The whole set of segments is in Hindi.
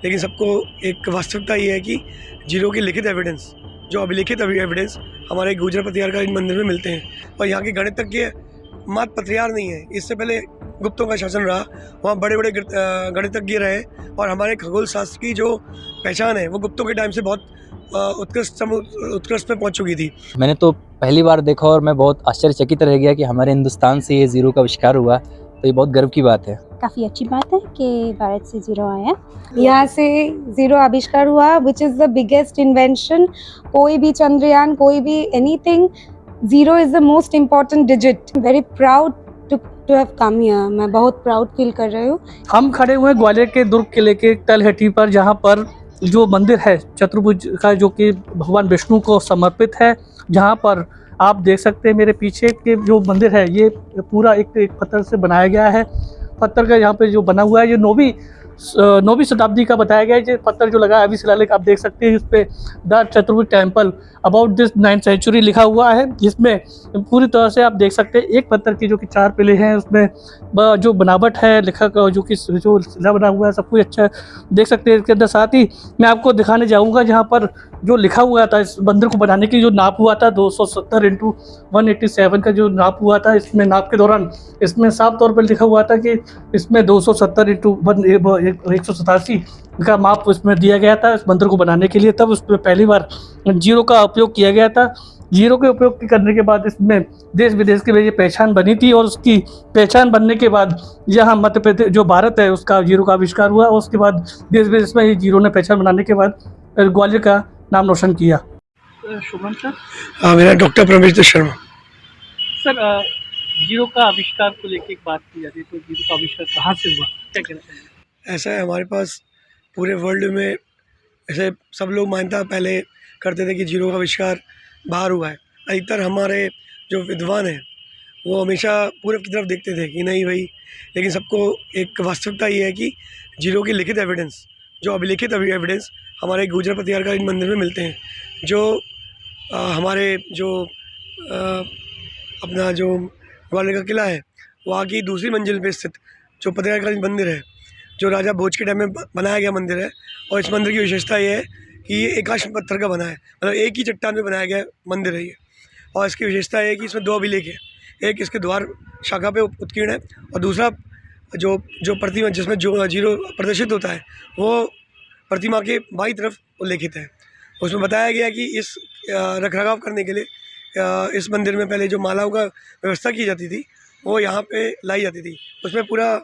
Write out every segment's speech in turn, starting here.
लेकिन सबको एक वास्तविकता ये है कि जीरो की लिखित एविडेंस, जो अभिलिखित एविडेंस हमारे गुजर पतियारकालीन मंदिर में मिलते हैं। और यहाँ के गणितज्ञ मात्र पत्रियार नहीं है, इससे पहले गुप्तों का शासन रहा, वहाँ बड़े बड़े गणितज्ञ रहे और हमारे खगोल शास्त्र की जो पहचान है वो गुप्तों के टाइम से बहुत उत्कृष्ट में पहुँच चुकी थी। मैंने तो पहली बार देखा और मैं बहुत आश्चर्यचकित रह गया कि हमारे हिंदुस्तान से ये जीरो का आविष्कार हुआ, तो ये बहुत गर्व की बात है। काफ़ी अच्छी बात है कि भारत से जीरो आया, यहाँ से जीरो आविष्कार हुआ, which is the biggest invention. कोई भी चंद्रयान, कोई भी anything, zero is the most important digit. Very proud to have come here. मैं बहुत प्राउड फील कर रही हूँ। हम खड़े हुए ग्वालियर के दुर्ग किले के तलहटी पर, जहाँ पर जो मंदिर है चतुर्भुज का, जो कि भगवान विष्णु को समर्पित है, जहाँ पर आप देख सकते हैं मेरे पीछे के जो मंदिर है ये पूरा एक पत्थर से बनाया गया है। पत्थर का यहाँ पे जो बना हुआ है ये नौवीं शताब्दी का बताया गया है। ये पत्थर जो लगा है अभी शिलालेख आप देख सकते हैं, इस पे द चतुर्भुज temple about this 9th century लिखा हुआ है, जिसमें पूरी तरह से आप देख सकते हैं एक पत्थर की जो कि 4 पिले हैं, उसमें जो बनावट है लिखा जो कि जो शिला बना हुआ है सब कुछ अच्छा देख सकते हैं। इसके अंदर साथ ही मैं आपको दिखाने जाऊँगा जहाँ पर जो लिखा हुआ था इस मंदिर को बनाने की जो नाप हुआ था 270 × 187 का जो नाप हुआ था, इसमें नाप के दौरान इसमें साफ तौर पर लिखा हुआ था कि इसमें 270 × 187 का माप उसमें दिया गया था इस मंदिर को बनाने के लिए। तब उसमें पहली बार जीरो का उपयोग किया गया था। जीरो के उपयोग करने के बाद इसमें देश विदेश के लिए पहचान बनी थी, और उसकी पहचान बनने के बाद यहाँ मध्य प्रदेश जो भारत है उसका जीरो का आविष्कार हुआ, और उसके बाद देश विदेश में ये जीरो ने पहचान बनाने के बाद ग्वालियर का नाम रोशन किया। शुभम सर। हाँ, मेरा doctor Paramesh Sharma. Sir, zero का आविष्कार को लेकर एक बात की जाती है, तो जीरो का आविष्कार कहाँ से हुआ, क्या कहना चाहिए? ऐसा है, हमारे पास पूरे वर्ल्ड में ऐसे सब लोग मान्यता पहले करते थे कि जीरो का आविष्कार बाहर हुआ है। अधिकतर हमारे जो विद्वान हैं वो हमेशा पूरब की तरफ देखते थे कि नहीं भाई, लेकिन सबको एक वास्तविकता ये है कि जीरो की लिखित एविडेंस, जो अभिलिखित एविडेंस हमारे गुजर पतियारकालीन मंदिर में मिलते हैं। जो हमारे जो अपना जो ग्वालियर का किला है वहाँ की दूसरी मंजिल पे स्थित जो पतियारकालीन मंदिर है, जो राजा भोज के टाइम में बनाया गया मंदिर है। और इस मंदिर की विशेषता ये है कि ये एकाश्म पत्थर का बना है, मतलब एक ही चट्टान में बनाया गया मंदिर है ये। और इसकी विशेषता है कि इसमें 2 अभिलेख है, एक इसके द्वार शाखा पे उत्कीर्ण है, और दूसरा जो प्रतिमा जिसमें जो जीरो प्रदर्शित होता है वो प्रतिमा के बाईं तरफ उल्लेखित है। उसमें बताया गया कि इस रखरखाव करने के लिए इस मंदिर में पहले जो मालाओं का व्यवस्था की जाती थी वो यहाँ पे लाई जाती थी। उसमें पूरा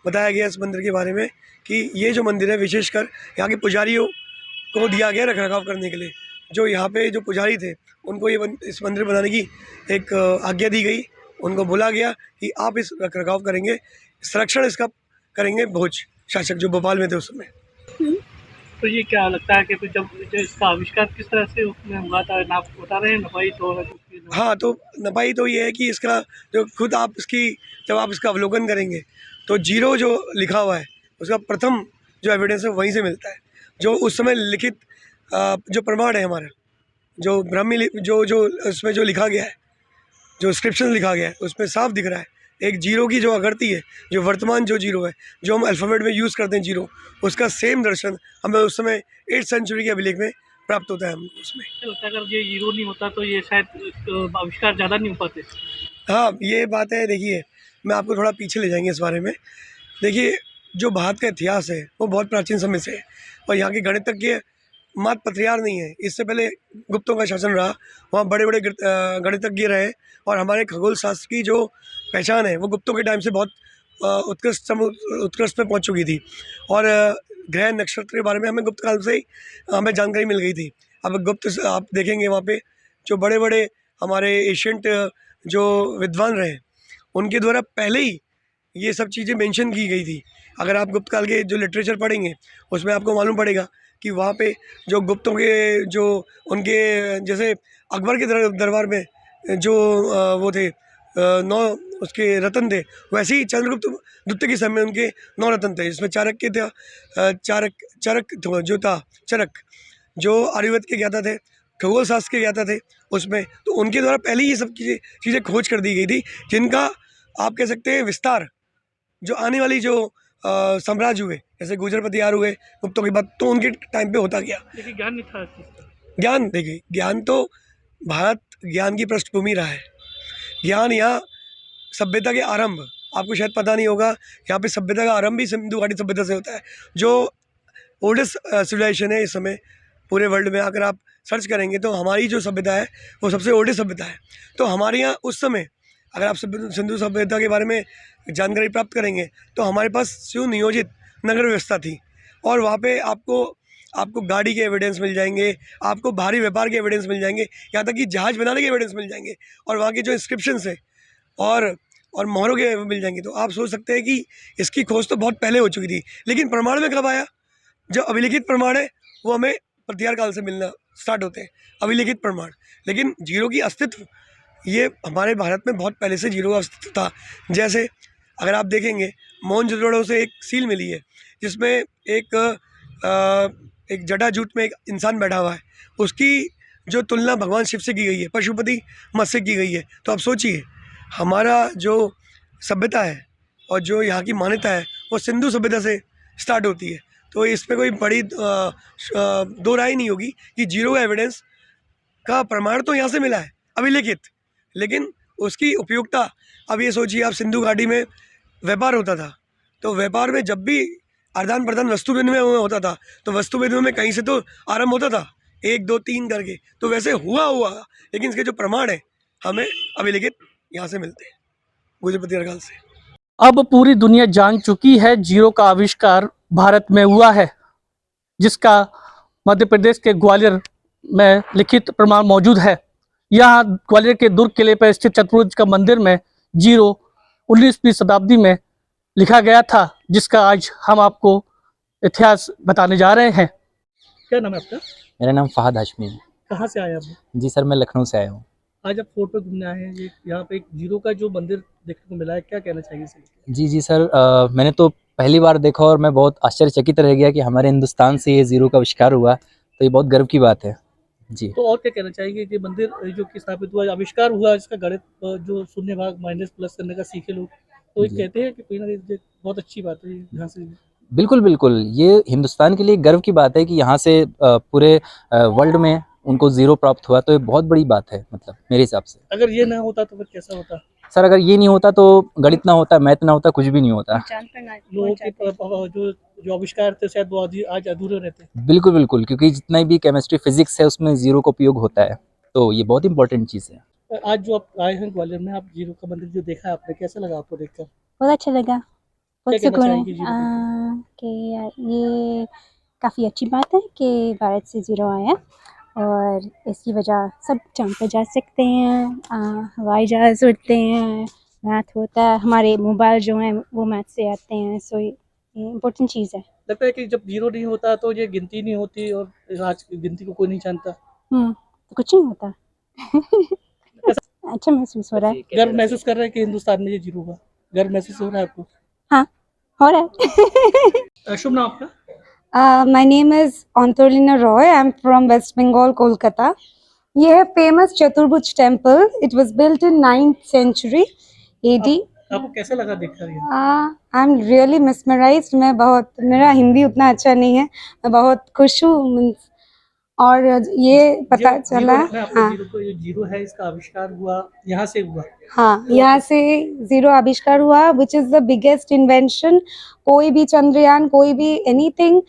बताया गया इस मंदिर के बारे में कि ये जो मंदिर है विशेषकर यहाँ के पुजारियों को दिया गया रखरखाव करने के लिए। जो यहाँ पे जो पुजारी थे उनको ये इस मंदिर बनाने की एक आज्ञा दी गई। उनको बोला गया कि आप इस रखरखाव करेंगे, संरक्षण इसका करेंगे भोज शासक जो भोपाल में थे उस समय। तो ये क्या लगता है कि तो जब इसका आविष्कार किस तरह से उसमें हुआ था, आप बता रहे हैं नपाई तो? हाँ, तो नपाई तो ये है कि इसका जो खुद आप जब आप इसका अवलोकन करेंगे तो जीरो जो लिखा हुआ है उसका प्रथम जो एविडेंस है वहीं से मिलता है। जो उस समय लिखित जो प्रमाण है हमारा, जो ब्राह्मी जो उसमें जो लिखा गया है, जो स्क्रिप्शन लिखा गया है उसमें साफ दिख रहा है एक जीरो की जो आकृति है, जो वर्तमान जो जीरो है जो हम अल्फ़ाबेट में यूज़ करते हैं जीरो, उसका सेम दर्शन हमें उस समय 8th सेंचुरी के अभिलेख में प्राप्त होता है हमको उसमें। अगर ये जीरो नहीं होता तो ये शायद आविष्कार ज़्यादा नहीं हो पाते। हाँ, ये बात है। देखिए, मैं आपको थोड़ा पीछे ले जाएंगे इस बारे में। देखिए, जो भारत का इतिहास है वो बहुत प्राचीन समय से है, और यहाँ के गणितज्ञ मात्र पत्रियार नहीं है, इससे पहले गुप्तों का शासन रहा, वहाँ बड़े बड़े गणितज्ञ रहे, और हमारे खगोल शास्त्र की जो पहचान है वो गुप्तों के टाइम से बहुत उत्कृष्ट में पहुँच चुकी थी। और ग्रह नक्षत्र के बारे में हमें गुप्त काल से ही हमें जानकारी मिल गई थी। अब गुप्त आप देखेंगे वहाँ पे जो बड़े बड़े हमारे एशियंट जो विद्वान रहे उनके द्वारा पहले ही ये सब चीज़ें मेंशन की गई थी। अगर आप गुप्त काल के जो लिटरेचर पढ़ेंगे उसमें आपको मालूम पड़ेगा कि वहाँ पे जो गुप्तों के जो उनके जैसे अकबर के दरबार में जो वो थे 9 उसके रत्न थे, वैसे ही चंद्रगुप्त द्वितीय के समय उनके 9 रत्न थे, जिसमें चाणक्य था, चरक जो आयुर्वेद के ज्ञाता थे, खगोल शास्त्र के ज्ञाता थे उसमें, तो उनके द्वारा पहले ही ये सब चीज़ें खोज कर दी गई थी, जिनका आप कह सकते हैं विस्तार जो आने वाली जो साम्राज्य हुए, जैसे गुजर पतियार हुए गुप्तों के बाद, तो उनके टाइम पे होता गया। लेकिन ज्ञान नहीं था इस चीज़ का। ज्ञान देखिए, ज्ञान तो भारत ज्ञान की पृष्ठभूमि रहा है। ज्ञान यहाँ सभ्यता के आरंभ, आपको शायद पता नहीं होगा, यहाँ पे सभ्यता का आरंभ भी सिंधु घाटी सभ्यता से होता है, जो ओल्डेस्ट सिविलाइजेशन है इस समय पूरे वर्ल्ड में। अगर आप सर्च करेंगे तो हमारी जो सभ्यता है वो सबसे ओल्डेस्ट सभ्यता है। तो हमारे यहाँ उस समय अगर आप सिंधु सभ्यता के बारे में जानकारी प्राप्त करेंगे तो हमारे पास सुनियोजित नगर व्यवस्था थी, और वहाँ पे आपको गाड़ी के एविडेंस मिल जाएंगे, आपको भारी व्यापार के एविडेंस मिल जाएंगे, यहाँ तक कि जहाज़ बनाने के एविडेंस मिल जाएंगे, और वहाँ के जो इंस्क्रिप्शंस हैं और मोहरों के मिल जाएंगे। तो आप सोच सकते हैं कि इसकी खोज तो बहुत पहले हो चुकी थी, लेकिन प्रमाण में कब आया? जो अभिलिखित प्रमाण है वो हमें प्रतिहार काल से मिलना स्टार्ट होते हैं, अभिलिखित प्रमाण। लेकिन जीरो की अस्तित्व ये हमारे भारत में बहुत पहले से जीरो का अस्तित्व था। जैसे अगर आप देखेंगे मोहनजोदड़ो से एक सील मिली है जिसमें एक जटाजूट में एक इंसान बैठा हुआ है, उसकी जो तुलना भगवान शिव से की गई है, पशुपति मत्स्य से की गई है। तो आप सोचिए हमारा जो सभ्यता है और जो यहाँ की मान्यता है वो सिंधु सभ्यता से स्टार्ट होती है। तो इस पर कोई बड़ी दो राय नहीं होगी कि जीरो का एविडेंस का प्रमाण तो यहाँ से मिला है अभिलिखित, लेकिन उसकी उपयोगिता, अब ये सोचिए आप सिंधु घाटी में व्यापार होता था, तो व्यापार में जब भी आदान प्रदान वस्तु विनिमय होता था तो वस्तु विनिमय में कहीं से तो आरंभ होता था, 1 2 3 करके, तो वैसे हुआ, लेकिन इसके जो प्रमाण है हमें अभिलिखित यहाँ से मिलते हैं, गुजर पतियार काल से। अब पूरी दुनिया जान चुकी है जीरो का आविष्कार भारत में हुआ है, जिसका मध्य प्रदेश के ग्वालियर में लिखित प्रमाण मौजूद है। यहाँ ग्वालियर के दुर्ग किले पर स्थित चतुर्भुज का मंदिर में जीरो 19वीं शताब्दी में लिखा गया था, जिसका आज हम आपको इतिहास बताने जा रहे हैं। क्या नाम है आपका? मेरा नाम फहद हाशमी है। कहाँ से आए आप? जी सर, मैं लखनऊ से आया हूँ। आज आप फोर्ट पे घूमने आए हैं, ये यहाँ पे एक जीरो का जो मंदिर देखने को मिला है, क्या कहना चाहिए इसे? जी सर, मैंने तो पहली बार देखा और मैं बहुत आश्चर्यचकित रह गया कि हमारे हिंदुस्तान से ये ज़ीरो का आविष्कार हुआ, तो ये बहुत गर्व की बात है जी। तो और क्या कहना चाहिए कि मंदिर जो कि स्थापित हुआ, आविष्कार हुआ, इसका गणित जो शून्य भाग माइनस प्लस करने का सीखे लोग, तो ये कहते हैं कि कोई ना कोई बहुत अच्छी बात है यहाँ से। बिल्कुल, ये हिंदुस्तान के लिए गर्व की बात है कि यहाँ से पूरे वर्ल्ड में उनको ज़ीरो प्राप्त हुआ, तो ये बहुत बड़ी बात है, मतलब मेरे हिसाब से। अगर ये ना होता तो फिर कैसा होता? सर, अगर ये नहीं होता तो गणित ना होता, मैथ ना होता, कुछ भी नहीं होता। लोगों के जो आविष्कार थे शायद वो आज अधूरे रहते। बिल्कुल, क्योंकि जितना भी केमिस्ट्री फिजिक्स है उसमें ज़ीरो का उपयोग होता है, तो ये बहुत इंपॉर्टेंट चीज़ है। आज जो आप आए हैं ग्वालियर में, आप जीरो का मंदिर जो देखा आपने, कैसा लगा आपको देखकर? बहुत अच्छा लगा, बहुत क्या कहना सुकून है चाहेंगी जीरो कि ये काफ़ी अच्छी बात है कि भारत से ज़ीरो आया, और इसकी वजह सब चाँद पे जा सकते हैं, हवाई जहाज़ उड़ते हैं, मैथ होता है, हमारे मोबाइल जो हैं वो मैथ से आते हैं। सो ये इम्पोर्टेंट चीज़ है। लगता है कि जब जीरो नहीं होता तो ये गिनती नहीं होती, और आज की गिनती को कोई नहीं जानता। तो कुछ नहीं होता। अच्छा महसूस हो रहा है। गर्व महसूस कर रहे हैं कि हिंदुस्तान में ये जीरो हुआ, गर्व महसूस हो रहा है आपको? हाँ, हो रहा है। शुभ नाम आपका? My name is Antolina Roy. I'm from West Bengal, Kolkata. ये है famous चतुर्भुज temple. It was built in 9th century AD. आपको कैसा लगा देखकर ये? I'm really mesmerized. मैं बहुत, मेरा हिंदी उतना अच्छा नहीं है, मैं बहुत खुश हूँ, और ये पता चला। हाँ, ये जीरो है, इसका आविष्कार हुआ यहाँ से हुआ। हाँ, यहाँ से जीरो आविष्कार हुआ, which is the biggest invention. कोई भी चंद्रयान, कोई भी anything,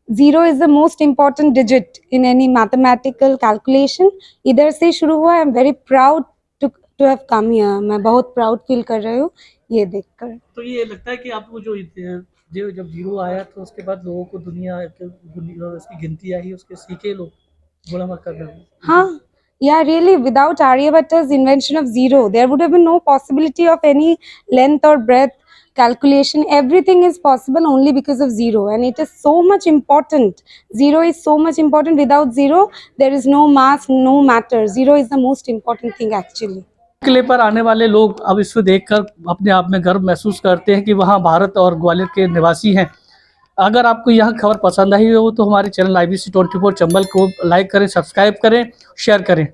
zero is the most important digit in any mathematical calculation. इधर से शुरू हुआ। I am very proud to have come here. मैं बहुत proud feel कर रही हूँ ये देखकर। तो ये लगता है कि आपको जो जब जीरो आया तो उसके बाद लोगों को दुनिया उसकी गिनती आई, उसके सीखे लोग बड़ा मत कर रहे। हाँ, yeah, really, without Aryabhata's invention of zero, there would have been no possibility of any length or breadth calculation. Everything is possible only because of zero, and it is so much important. Zero is so much important. Without zero, there is no mass, no matter. Zero is the most important thing actually. किले पर आने वाले लोग अब इसको देखकर अपने आप में गर्व महसूस करते हैं कि वहाँ भारत और ग्वालियर के निवासी हैं। अगर आपको यह खबर पसंद आई हो तो हमारे चैनल IBC 24 चंबल को लाइक करें, सब्सक्राइब करें, शेयर करें।